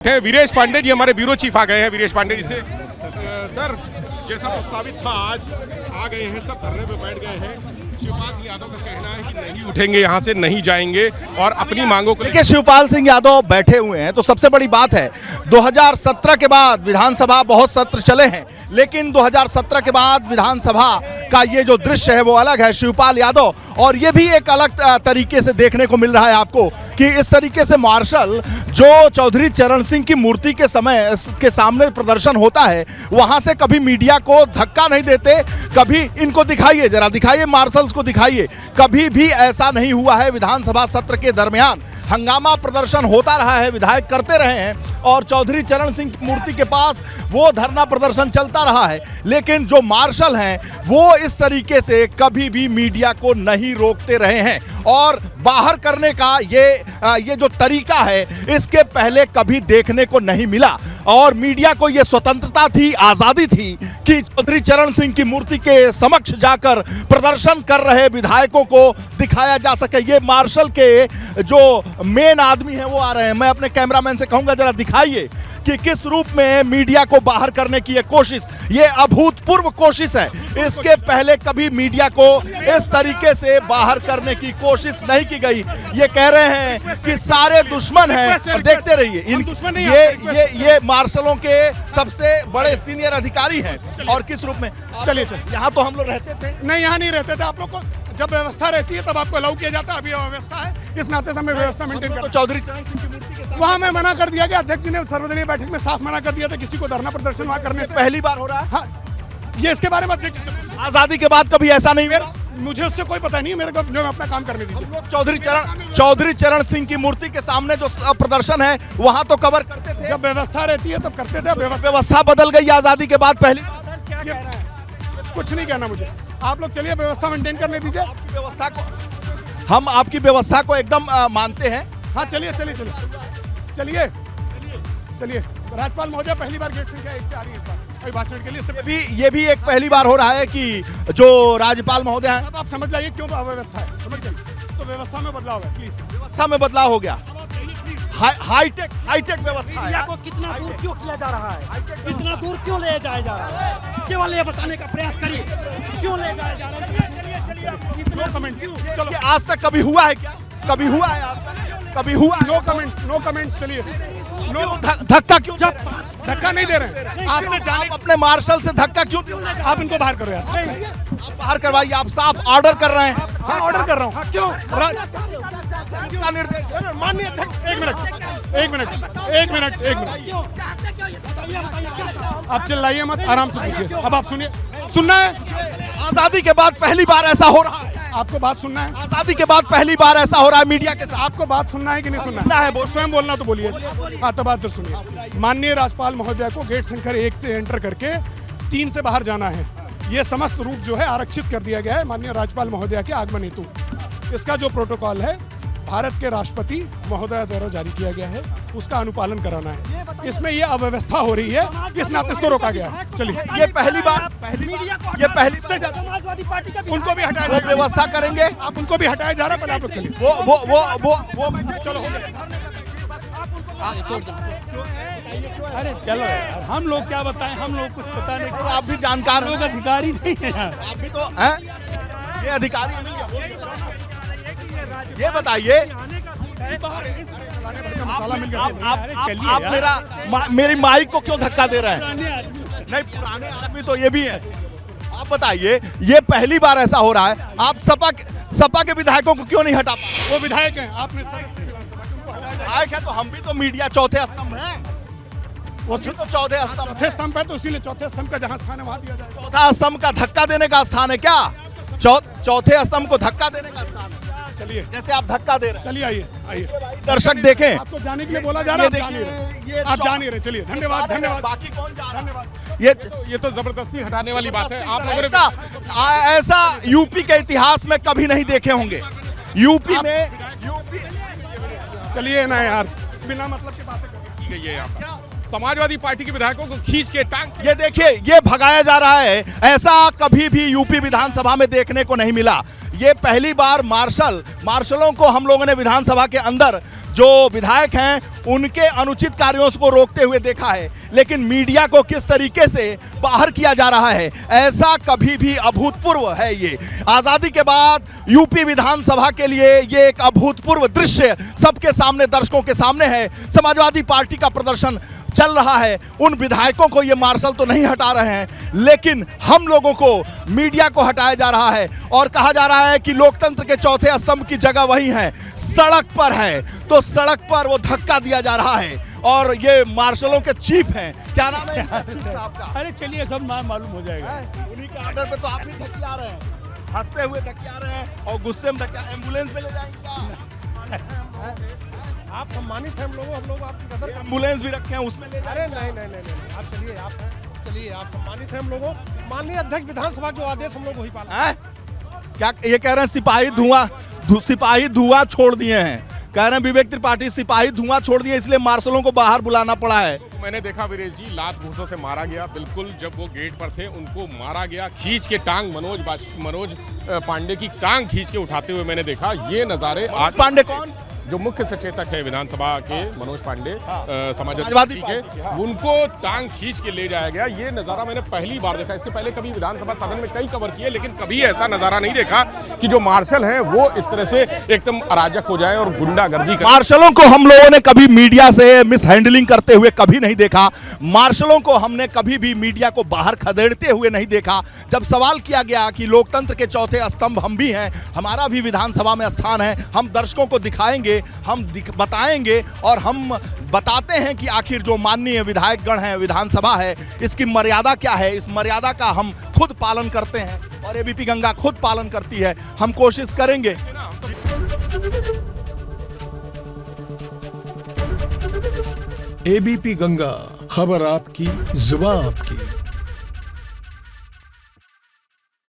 वीरेश पांडे जी हमारे bureau chief आ गए हैं। वीरेश पांडे जी से सर, जैसा प्रस्तावित था आज आ गए हैं, सब धरने पे बैठ गए हैं। शिवपाल सिंह यादव का कहना है कि नहीं उठेंगे, यहाँ से नहीं जाएंगे और अपनी मांगों को देखिए शिवपाल सिंह यादव बैठे हुए हैं, तो सबसे बड़ी बात है 2017 के बाद विधानसभा बहुत सत्र चले हैं, लेकिन 2017 के बाद विधानसभा का ये जो दृश्य है वो अलग है। शिवपाल यादव और ये भी एक अलग तरीके से देखने को मिल रहा है आपको कि इस तरीके से मार्शल जो चौधरी चरण सिंह की मूर्ति के समय के सामने प्रदर्शन होता है, वहां से कभी मीडिया को धक्का नहीं देते। कभी इनको दिखाइए, जरा दिखाइए, मार्शल्स को दिखाइए, कभी भी ऐसा नहीं हुआ है। विधानसभा सत्र के दरमियान हंगामा प्रदर्शन होता रहा है, विधायक करते रहे हैं और चौधरी चरण सिंह की मूर्ति के पास वो धरना प्रदर्शन चलता रहा है, लेकिन जो मार्शल हैं वो इस तरीके से कभी भी मीडिया को नहीं रोकते रहे हैं। और बाहर करने का ये जो तरीका है, इसके पहले कभी देखने को नहीं मिला। और मीडिया को ये स्वतंत्रता थी, आज़ादी थी कि चौधरी चरण सिंह की मूर्ति के समक्ष जाकर प्रदर्शन कर रहे विधायकों को दिखाया जा सके। ये मार्शल के जो मेन आदमी हैं वो आ रहे हैं। मैं अपने कैमरामैन से कहूँगा जरा दिखाइए कि किस रूप में मीडिया को बाहर करने की ये कोशिश, ये अभूतपूर्व कोशिश है। इसके पहले कभी मीडिया को इस तरीके से बाहर करने की कोशिश नहीं की गई। ये कह रहे हैं कि सारे दुश्मन हैं और देखते रहिए। ये मार्शलों के सबसे बड़े सीनियर अधिकारी हैं। और किस रूप में, चलिए यहाँ तो हम लोग रहते थे नहीं, यहाँ नहीं रहते थे। आप लोग को जब व्यवस्था रहती है तब आपको अलाउ किया जाता है। अभी व्यवस्था है, इस नाते से हमें व्यवस्था मेंटेन करना। तो चौधरी चरण सिंह की मूर्ति के वहाँ में मना कर दिया गया, अध्यक्ष जी ने सर्वदलीय बैठक में साफ मना कर दिया था किसी को धरना प्रदर्शन वहाँ करने से। पहली बार हो रहा है। हाँ, ये इसके बारे में अध्यक्ष जी से पूछिए। आजादी के बाद कभी ऐसा नहीं हुआ। मुझे उससे कोई पता नहीं है, मेरे को जो अपना काम करने दीजिए। हम लोग चौधरी चरण सिंह की मूर्ति के सामने जो प्रदर्शन है वहां तो कवर करते थे। जब व्यवस्था रहती है तब करते थे। व्यवस्था बदल गई आजादी के बाद पहली बार। कुछ नहीं कहना मुझे, आप लोग चलिए व्यवस्था मेंटेन करने दीजिए। व्यवस्था को, हम आपकी व्यवस्था को एकदम मानते हैं। हाँ चलिए चलिए चलिए चलिए चलिए। राज्यपाल महोदय पहली बार गेट संख्या 1 से आ रही है इस बार भाषण के लिए। ये भी एक पहली बार हो रहा है कि जो राज्यपाल महोदय हैं। अब आप समझ जाइए क्यों अव्यवस्था है, समझ गए तो व्यवस्था में बदलाव है। प्लीज व्यवस्था में बदलाव हो गया। हाईटेक व्यवस्था है। को कितना दूर क्यों किया जा रहा है, इतना दूर क्यों ले जाया जा रहा है, केवल ये बताने का प्रयास करिए क्यों ले जाया जा रहा है। No comment. चलो, आज तक कभी हुआ है क्या? कभी हुआ है आज तक? कभी हुआ? No comment, no comment. चलिए धक्का क्यों? धक्का नहीं दे रहे आपसे जाने। आप अपने मार्शल से धक्का क्यों? आप इनको बाहर करो यार। आप बाहर करवाइए। आप साफ ऑर्डर कर रहे हैं। हाँ ऑर्डर कर रहा हूँ। क्यों? निर्देश माननीय अध्यक्ष, एक मिनट। आप चिल्लाइए मत, आराम से पूछिए। अब आप सुनिए, सुनना है। आजादी के बाद पहली बार ऐसा हो रहा है। आपको बात सुनना है। आजादी के बाद पहली बार ऐसा हो रहा है मीडिया के साथ। आपको बात सुनना है कि नहीं सुनना है? वो स्वयं बोलना तो बोलिए। हाँ तो बात तो सुनिए। माननीय राज्यपाल महोदय को गेट संख्या 1 से एंटर करके 3 से बाहर जाना है। ये समस्त रूट जो है आरक्षित कर दिया गया है माननीय राज्यपाल महोदय के आगमन हेतु। इसका जो प्रोटोकॉल है भारत के राष्ट्रपति महोदय द्वारा जारी किया गया है, उसका अनुपालन कराना है। इसमें ये अव्यवस्था हो रही है, इस नाते इसको रोका गया है। चलिए, ये पहली बार ये पहली से समाजवादी पार्टी का उनको भी हटाया वो व्यवस्था करेंगे। आप उनको भी हटाया जा रहा है। पहले आप लोग चलिए। वो चलो अरे चलो यार, हम लोग क्या बताएं, हम लोग कुछ पता नहीं। आप भी जानकार लोग अधिकारी नहीं है यार। आप भी तो हैं, ये अधिकारी नहीं है। ये बताइए, मसाला मिल गया। आप मेरी माइक को क्यों धक्का दे रहे हैं? नहीं, पुराने आदमी तो ये भी है। आप बताइए, ये पहली बार ऐसा हो रहा है। आप सपा के विधायकों को क्यों नहीं हटा पाए? वो विधायक हैं, आपने विधायक है तो हम भी तो मीडिया चौथे स्तंभ हैं। वो भी तो चौथे स्तंभ है, तो इसीलिए चौथे स्तंभ का जहाँ स्थान है वहाँ दिया जाएगा। चौथा स्तंभ का धक्का देने का स्थान है क्या? चौथे स्तंभ को धक्का देने का स्थान है। चलिए, जैसे आप धक्का दे रहे हैं। चलिए आइए। दर्शक देखें, आपको जाने के लिए बोला जा रहा है, आप जा नहीं रहे। चलिए, धन्यवाद। बाकी कौन जा रहा है? धन्यवाद। ये तो जबरदस्ती हटाने वाली बात है। आप लोगों ने ऐसा यूपी के इतिहास में कभी नहीं देखे होंगे। यूपी में चलिए ना यार, बिना मतलब की बातें की गई है यहाँ पर। समाजवादी पार्टी के विधायकों को खींच के टांग। ये देखिए, ये भगाया जा रहा है। ऐसा कभी भी यूपी विधानसभा में देखने को नहीं मिला। ये पहली बार मार्शलों को हम लोगों ने विधानसभा के अंदर जो विधायक हैं उनके अनुचित कार्यों को रोकते हुए देखा है, लेकिन मीडिया को किस तरीके से बाहर किया जा रहा है, ऐसा कभी भी अभूतपूर्व है। ये आजादी के बाद यूपी विधानसभा के लिए ये एक अभूतपूर्व दृश्य सबके सामने, दर्शकों के सामने है। समाजवादी पार्टी का प्रदर्शन चल रहा है, उन विधायकों को ये मार्शल तो नहीं हटा रहे हैं, लेकिन हम लोगों को, मीडिया को हटाया जा रहा है और कहा जा रहा है कि लोकतंत्र के चौथे स्तंभ की जगह वही है, सड़क पर है। तो सड़क पर वो धक्का दिया जा रहा है और ये मार्शलों के चीफ हैं। क्या नाम है आपका? अरे चलिए सब मालूम हो जाएगा। उन्हीं के ऑर्डर पे तो आप भी धक्किया रहे हैं, हंसते हुए धक्किया रहे हैं और गुस्से में धक्किया। एम्बुलेंस में ले जाएंगे क्या? आप सम्मानित हैं, हम लोग आपकी कदर। एम्बुलेंस भी रखे हैं, उसमें ले अरे नहीं, आप चलिए, आप सम्मानित हैं हम लोगों। माननीय अध्यक्ष विधानसभा जो आदेश हम लोग वही पालन। क्या ये कह रहे हैं? सिपाही धुआं छोड़ दिए हैं, कह रहे हैं विवेक त्रिपाठी सिपाही धुआं छोड़ दिए, इसलिए मार्शलों को बाहर बुलाना पड़ा है। तो मैंने देखा वीरेश जी, लात घूंसों से मारा गया। बिल्कुल जब वो गेट पर थे उनको मारा गया, खींच के टांग, मनोज पांडे की टांग खींच के उठाते हुए मैंने देखा। ये नजारे आज पांडे कौन? जो मुख्य सचेतक है विधानसभा के, मनोज पांडे, समाजवादी समाजवादी के, उनको टांग खींच के ले जाया गया। ये नज़ारा मैंने पहली बार देखा। इसके पहले कभी विधानसभा सदन में कई कवर किए, लेकिन कभी ऐसा नज़ारा नहीं देखा कि जो मार्शल हैं वो इस तरह से एकदम अराजक हो जाए और गुंडागर्दी करें। मार्शलों को हम लोगों ने कभी मीडिया से मिस हैंडलिंग करते हुए कभी नहीं देखा। मार्शलों को हमने कभी भी मीडिया को बाहर खदेड़ते हुए नहीं देखा। जब सवाल किया गया कि लोकतंत्र के चौथे स्तंभ हम भी हैं, हमारा भी विधानसभा में स्थान है, हम दर्शकों को दिखाएंगे, हम बताएंगे और हम बताते हैं कि आखिर जो माननीय विधायकगण हैं, विधानसभा है, इसकी मर्यादा क्या है। इस मर्यादा का हम खुद पालन करते हैं और एबीपी गंगा खुद पालन करती है। हम कोशिश करेंगे। एबीपी गंगा, खबर आपकी, जुबान आपकी।